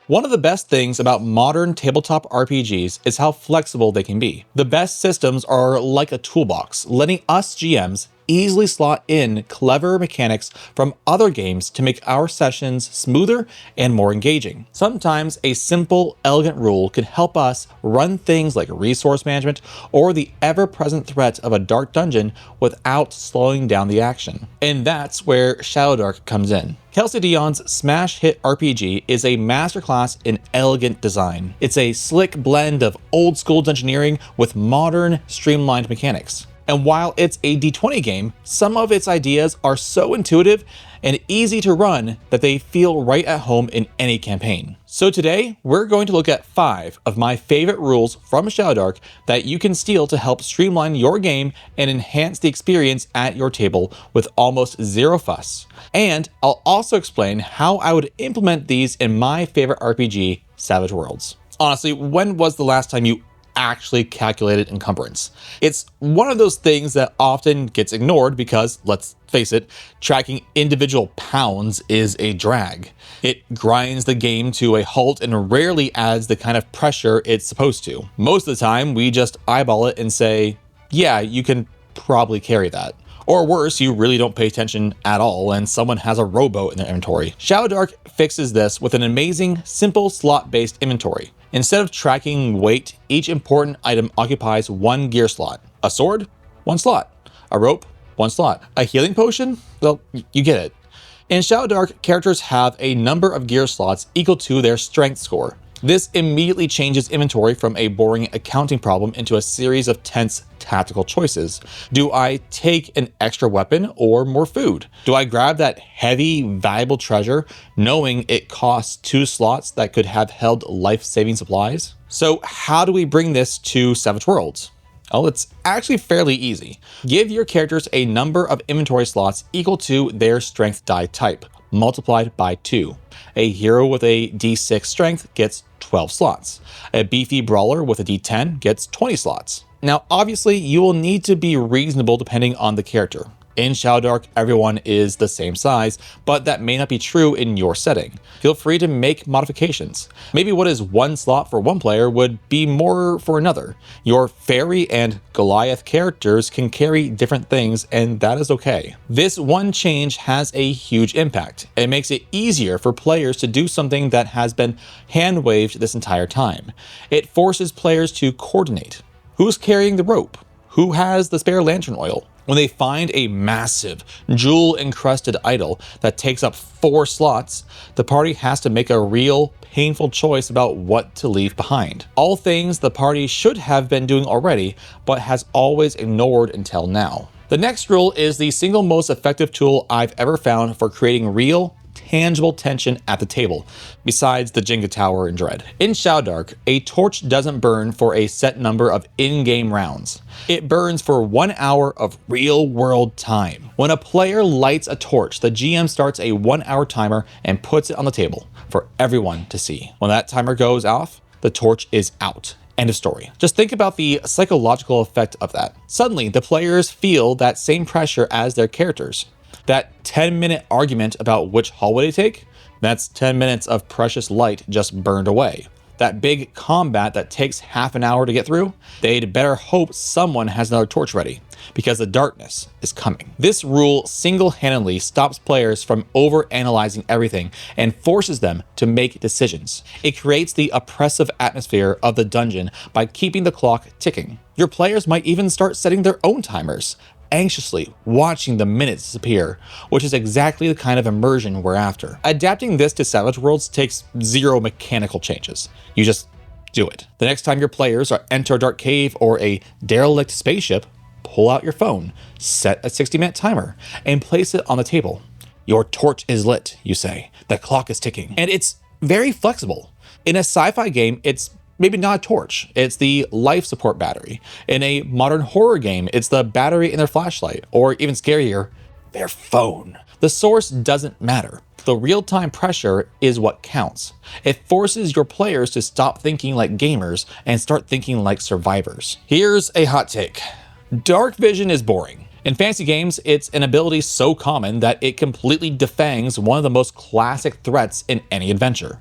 One of the best things about modern tabletop RPGs is how flexible they can be. The best systems are like a toolbox, letting us GMs easily slot in clever mechanics from other games to make our sessions smoother and more engaging. Sometimes a simple, elegant rule can help us run things like resource management or the ever-present threat of a dark dungeon without slowing down the action. And that's where Shadowdark comes in. Kelsey Dion's smash hit RPG is a masterclass in elegant design. It's a slick blend of old school dungeoneering with modern, streamlined mechanics. And while it's a D20 game, some of its ideas are so intuitive and easy to run that they feel right at home in any campaign. So today, we're going to look at 5 of my favorite rules from Shadowdark that you can steal to help streamline your game and enhance the experience at your table with almost zero fuss. And I'll also explain how I would implement these in my favorite RPG, Savage Worlds. Honestly, when was the last time you actually calculated encumbrance? It's one of those things that often gets ignored because, let's face it, tracking individual pounds is a drag. It grinds the game to a halt and rarely adds the kind of pressure it's supposed to. Most of the time, we just eyeball it and say, yeah, you can probably carry that. Or worse, you really don't pay attention at all and someone has a rowboat in their inventory. Shadowdark fixes this with an amazing, simple slot-based inventory. Instead of tracking weight, each important item occupies 1 gear slot. A sword? 1 slot. A rope? 1 slot. A healing potion? Well, you get it. In Shadowdark, characters have a number of gear slots equal to their strength score. This immediately changes inventory from a boring accounting problem into a series of tense tactical choices. Do I take an extra weapon or more food? Do I grab that heavy, valuable treasure knowing it costs 2 slots that could have held life-saving supplies? So how do we bring this to Savage Worlds? Oh, it's actually fairly easy. Give your characters a number of inventory slots equal to their strength die type, multiplied by 2. A hero with a D6 strength gets 12 slots. A beefy brawler with a D10 gets 20 slots. Now, obviously, you will need to be reasonable depending on the character. In Shadowdark, everyone is the same size, but that may not be true in your setting. Feel free to make modifications. Maybe what is 1 slot for one player would be more for another. Your fairy and Goliath characters can carry different things, and that is okay. This one change has a huge impact. It makes it easier for players to do something that has been hand-waved this entire time. It forces players to coordinate. Who's carrying the rope? Who has the spare lantern oil? When they find a massive, jewel-encrusted idol that takes up 4 slots, the party has to make a real, painful choice about what to leave behind. All things the party should have been doing already, but has always ignored until now. The next rule is the single most effective tool I've ever found for creating real, tangible tension at the table, besides the Jenga Tower and Dread. In Shadowdark, a torch doesn't burn for a set number of in-game rounds. It burns for 1 hour of real-world time. When a player lights a torch, the GM starts a 1-hour timer and puts it on the table for everyone to see. When that timer goes off, the torch is out. End of story. Just think about the psychological effect of that. Suddenly, the players feel that same pressure as their characters. That 10-minute argument about which hallway to take, that's 10 minutes of precious light just burned away. That big combat that takes half an hour to get through, they'd better hope someone has another torch ready, because the darkness is coming. This rule single-handedly stops players from over-analyzing everything and forces them to make decisions. It creates the oppressive atmosphere of the dungeon by keeping the clock ticking. Your players might even start setting their own timers, anxiously watching the minutes disappear, which is exactly the kind of immersion we're after. Adapting this to Savage Worlds takes 0 mechanical changes. You just do it. The next time your players enter a dark cave or a derelict spaceship, pull out your phone, set a 60-minute timer, and place it on the table. Your torch is lit, you say. The clock is ticking. And it's very flexible. In a sci-fi game, it's maybe not a torch, it's the life support battery. In a modern horror game, it's the battery in their flashlight, or even scarier, their phone. The source doesn't matter. The real-time pressure is what counts. It forces your players to stop thinking like gamers and start thinking like survivors. Here's a hot take. Dark vision is boring. In fantasy games, it's an ability so common that it completely defangs one of the most classic threats in any adventure.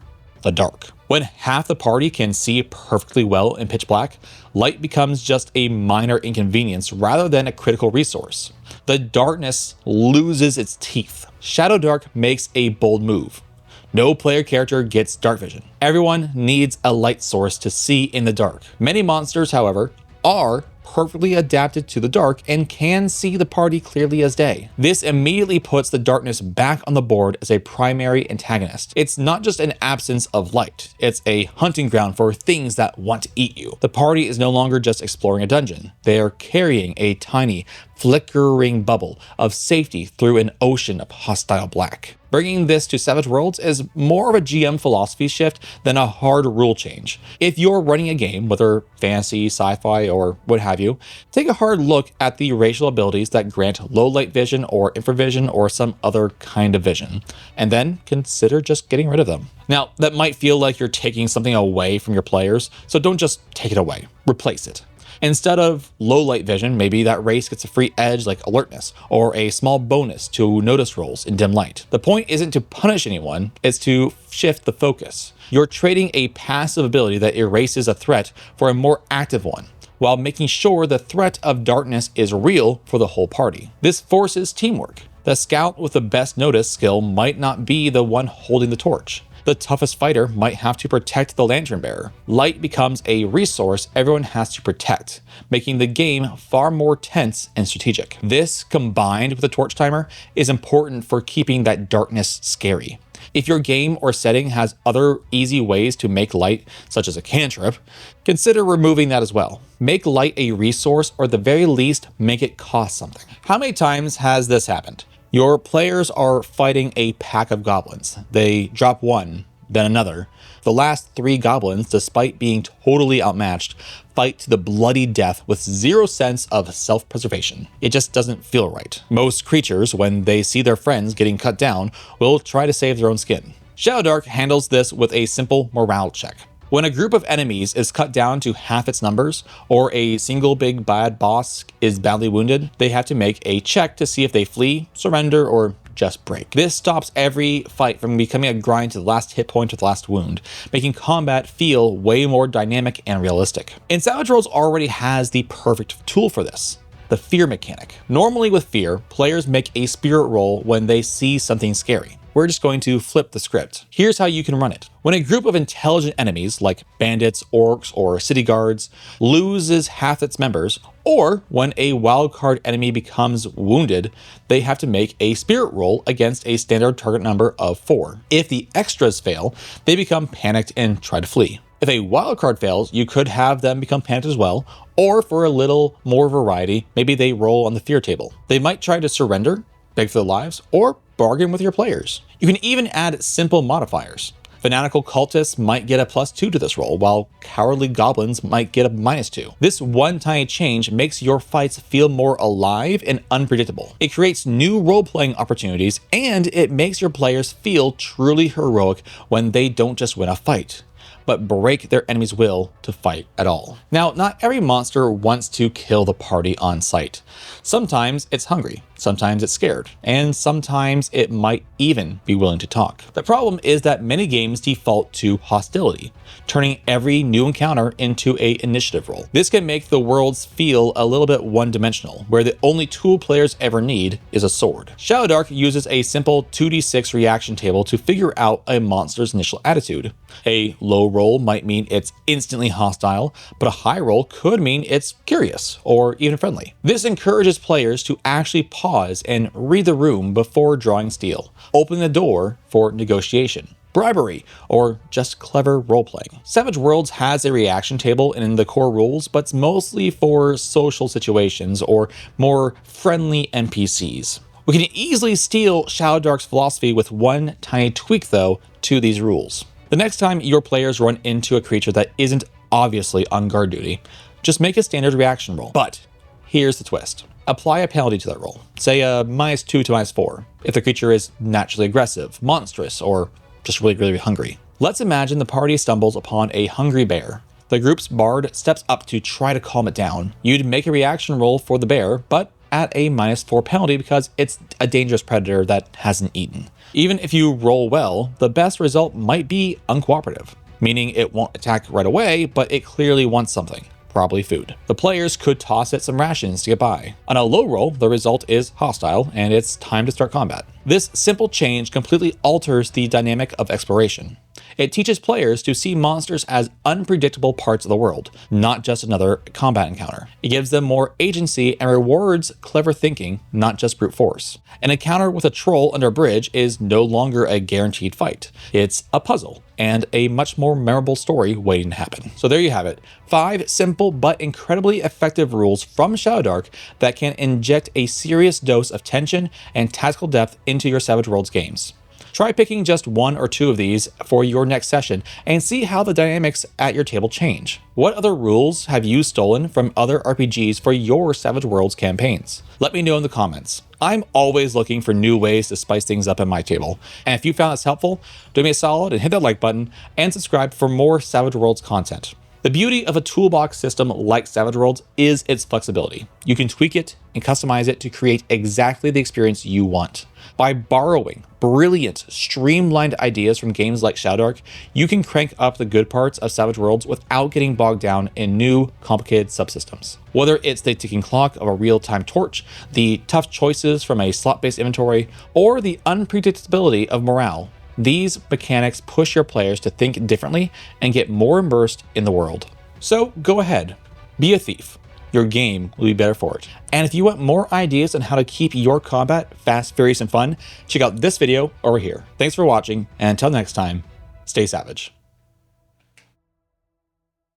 the dark. When half the party can see perfectly well in pitch black, light becomes just a minor inconvenience rather than a critical resource. The darkness loses its teeth. Shadowdark makes a bold move. No player character gets dark vision. Everyone needs a light source to see in the dark. Many monsters, however, are perfectly adapted to the dark and can see the party clearly as day. This immediately puts the darkness back on the board as a primary antagonist. It's not just an absence of light, it's a hunting ground for things that want to eat you. The party is no longer just exploring a dungeon. They are carrying a tiny, flickering bubble of safety through an ocean of hostile black. Bringing this to Savage Worlds is more of a GM philosophy shift than a hard rule change. If you're running a game, whether fantasy, sci-fi, or what have you, take a hard look at the racial abilities that grant low light vision or infravision or some other kind of vision, and then consider just getting rid of them. Now, that might feel like you're taking something away from your players, so don't just take it away, replace it. Instead of low light vision, maybe that race gets a free edge like alertness, or a small bonus to notice rolls in dim light. The point isn't to punish anyone, it's to shift the focus. You're trading a passive ability that erases a threat for a more active one, while making sure the threat of darkness is real for the whole party. This forces teamwork. The scout with the best notice skill might not be the one holding the torch. The toughest fighter might have to protect the lantern bearer. Light becomes a resource everyone has to protect, making the game far more tense and strategic. This, combined with the torch timer, is important for keeping that darkness scary. If your game or setting has other easy ways to make light, such as a cantrip, consider removing that as well. Make light a resource, or at the very least, make it cost something. How many times has this happened? Your players are fighting a pack of goblins. They drop one, then another. The last 3 goblins, despite being totally outmatched, fight to the bloody death with zero sense of self-preservation. It just doesn't feel right. Most creatures, when they see their friends getting cut down, will try to save their own skin. Shadowdark handles this with a simple morale check. When a group of enemies is cut down to half its numbers, or a single big bad boss is badly wounded, they have to make a check to see if they flee, surrender, or just break. This stops every fight from becoming a grind to the last hit point or the last wound, making combat feel way more dynamic and realistic. And Savage Worlds already has the perfect tool for this: the fear mechanic. Normally with fear, players make a spirit roll when they see something scary. We're just going to flip the script. Here's how you can run it. When a group of intelligent enemies like bandits, orcs, or city guards loses half its members, or when a wildcard enemy becomes wounded, they have to make a spirit roll against a standard target number of 4. If the extras fail, they become panicked and try to flee. If a wildcard fails, you could have them become panicked as well, or for a little more variety, maybe they roll on the fear table. They might try to surrender, beg for their lives, or bargain with your players. You can even add simple modifiers. Fanatical cultists might get a +2 to this roll, while cowardly goblins might get a -2. This one tiny change makes your fights feel more alive and unpredictable. It creates new role-playing opportunities, and it makes your players feel truly heroic when they don't just win a fight, but break their enemy's will to fight at all. Now, not every monster wants to kill the party on sight. Sometimes it's hungry, sometimes it's scared, and sometimes it might even be willing to talk. The problem is that many games default to hostility, turning every new encounter into an initiative roll. This can make the worlds feel a little bit one-dimensional, where the only tool players ever need is a sword. Shadowdark uses a simple 2d6 reaction table to figure out a monster's initial attitude. A low roll might mean it's instantly hostile, but a high roll could mean it's curious or even friendly. This encourages players to actually pause and read the room before drawing steel, open the door for negotiation, bribery, or just clever role-playing. Savage Worlds has a reaction table in the core rules, but it's mostly for social situations or more friendly NPCs. We can easily steal Shadowdark's philosophy with one tiny tweak, though, to these rules. The next time your players run into a creature that isn't obviously on guard duty, just make a standard reaction roll. But here's the twist. Apply a penalty to that roll, say a -2 to -4, if the creature is naturally aggressive, monstrous, or just really hungry. Let's imagine the party stumbles upon a hungry bear. The group's bard steps up to try to calm it down. You'd make a reaction roll for the bear, but at a -4 penalty because it's a dangerous predator that hasn't eaten. Even if you roll well, the best result might be uncooperative, meaning it won't attack right away, but it clearly wants something. Probably food. The players could toss it some rations to get by. On a low roll, the result is hostile, and it's time to start combat. This simple change completely alters the dynamic of exploration. It teaches players to see monsters as unpredictable parts of the world, not just another combat encounter. It gives them more agency and rewards clever thinking, not just brute force. An encounter with a troll under a bridge is no longer a guaranteed fight. It's a puzzle and a much more memorable story waiting to happen. So there you have it. 5 simple but incredibly effective rules from Shadowdark that can inject a serious dose of tension and tactical depth into your Savage Worlds games. Try picking just 1 or 2 of these for your next session and see how the dynamics at your table change. What other rules have you stolen from other RPGs for your Savage Worlds campaigns? Let me know in the comments. I'm always looking for new ways to spice things up at my table. And if you found this helpful, do me a solid and hit that like button and subscribe for more Savage Worlds content. The beauty of a toolbox system like Savage Worlds is its flexibility. You can tweak it and customize it to create exactly the experience you want. By borrowing brilliant, streamlined ideas from games like Shadowdark, you can crank up the good parts of Savage Worlds without getting bogged down in new, complicated subsystems. Whether it's the ticking clock of a real-time torch, the tough choices from a slot-based inventory, or the unpredictability of morale, these mechanics push your players to think differently and get more immersed in the world. So go ahead, be a thief. Your game will be better for it. And if you want more ideas on how to keep your combat fast, furious, and fun, check out this video over here. Thanks for watching, and until next time, stay savage.